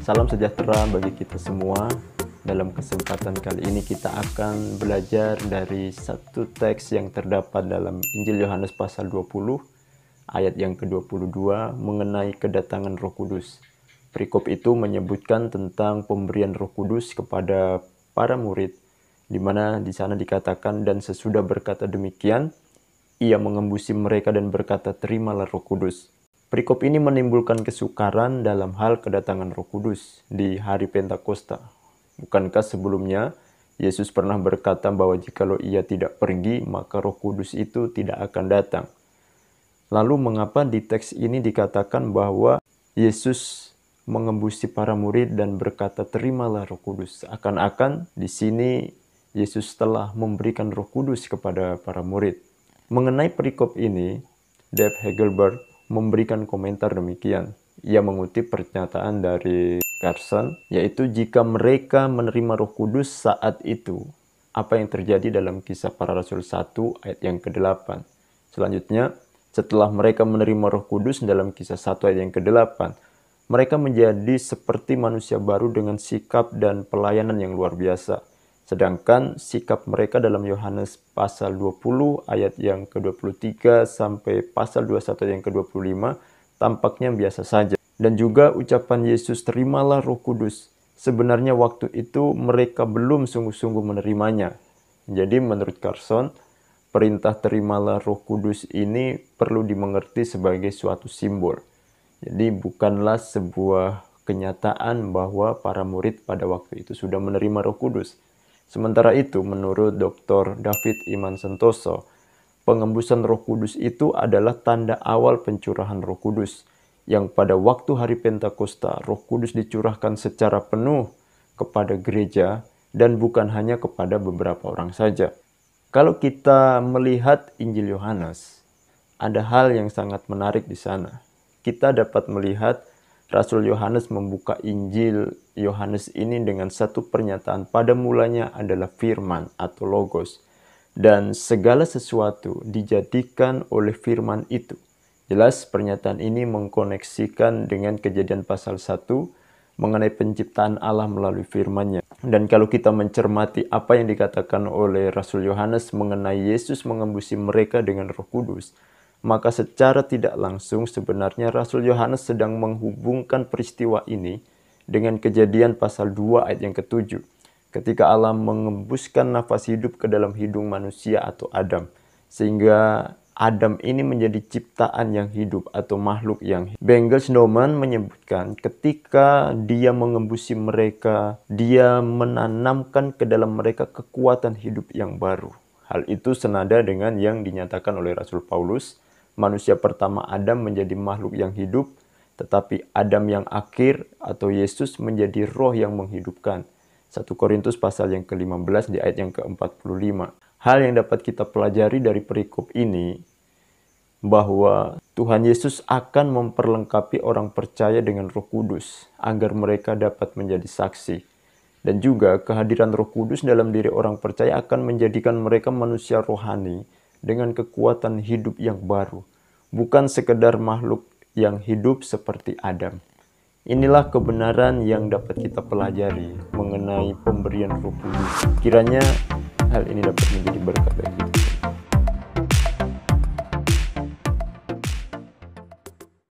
Salam sejahtera bagi kita semua. Dalam kesempatan kali ini kita akan belajar dari satu teks yang terdapat dalam Injil Yohanes pasal 20 ayat yang ke-22 mengenai kedatangan Roh Kudus. Perikop itu menyebutkan tentang pemberian Roh Kudus kepada para murid, di mana di sana dikatakan, dan sesudah berkata demikian, ia mengembusi mereka dan berkata, terimalah Roh Kudus. Perikop ini menimbulkan kesukaran dalam hal kedatangan Roh Kudus di hari Pentakosta. Bukankah sebelumnya Yesus pernah berkata bahwa jikalau ia tidak pergi, maka Roh Kudus itu tidak akan datang? Lalu mengapa di teks ini dikatakan bahwa Yesus mengembusi para murid dan berkata, terimalah Roh Kudus? Akan-akan di sini Yesus telah memberikan Roh Kudus kepada para murid. Mengenai perikop ini, Dave Hagelberg memberikan komentar demikian. Ia mengutip pernyataan dari Carson, yaitu jika mereka menerima Roh Kudus saat itu, apa yang terjadi dalam Kisah Para Rasul 1 ayat yang ke-8. Selanjutnya, setelah mereka menerima Roh Kudus dalam Kisah 1 ayat yang ke-8, mereka menjadi seperti manusia baru dengan sikap dan pelayanan yang luar biasa. Sedangkan sikap mereka dalam Yohanes pasal 20 ayat yang ke-23 sampai pasal 21 ayat yang ke-25 tampaknya biasa saja. Dan juga ucapan Yesus, terimalah Roh Kudus. Sebenarnya waktu itu mereka belum sungguh-sungguh menerimanya. Jadi menurut Carson, perintah terimalah Roh Kudus ini perlu dimengerti sebagai suatu simbol. Jadi bukanlah sebuah kenyataan bahwa para murid pada waktu itu sudah menerima Roh Kudus. Sementara itu, menurut Dr. David Iman Sentoso, pengembusan Roh Kudus itu adalah tanda awal pencurahan Roh Kudus, yang pada waktu hari Pentakosta, Roh Kudus dicurahkan secara penuh kepada gereja dan bukan hanya kepada beberapa orang saja. Kalau kita melihat Injil Yohanes, ada hal yang sangat menarik di sana. Kita dapat melihat Rasul Yohanes membuka Injil Yohanes ini dengan satu pernyataan, pada mulanya adalah firman atau logos, dan segala sesuatu dijadikan oleh firman itu. Jelas pernyataan ini mengkoneksikan dengan Kejadian pasal 1 mengenai penciptaan Allah melalui firman-Nya. Dan kalau kita mencermati apa yang dikatakan oleh Rasul Yohanes mengenai Yesus mengembusi mereka dengan Roh Kudus, maka secara tidak langsung sebenarnya Rasul Yohanes sedang menghubungkan peristiwa ini dengan Kejadian pasal 2 ayat yang ke-7. Ketika Allah mengembuskan nafas hidup ke dalam hidung manusia atau Adam. Sehingga Adam ini menjadi ciptaan yang hidup atau makhluk yang hidup. Bengel Snowman menyebutkan ketika dia mengembusi mereka, dia menanamkan ke dalam mereka kekuatan hidup yang baru. Hal itu senada dengan yang dinyatakan oleh Rasul Paulus. Manusia pertama Adam menjadi makhluk yang hidup, tetapi Adam yang akhir atau Yesus menjadi roh yang menghidupkan. 1 Korintus pasal yang ke-15 di ayat yang ke-45. Hal yang dapat kita pelajari dari perikop ini, bahwa Tuhan Yesus akan memperlengkapi orang percaya dengan Roh Kudus, agar mereka dapat menjadi saksi. Dan juga kehadiran Roh Kudus dalam diri orang percaya akan menjadikan mereka manusia rohani, dengan kekuatan hidup yang baru, bukan sekedar makhluk yang hidup seperti Adam. Inilah kebenaran yang dapat kita pelajari mengenai pemberian Roh Kudus. Kiranya hal ini dapat menjadi berkat bagi kita.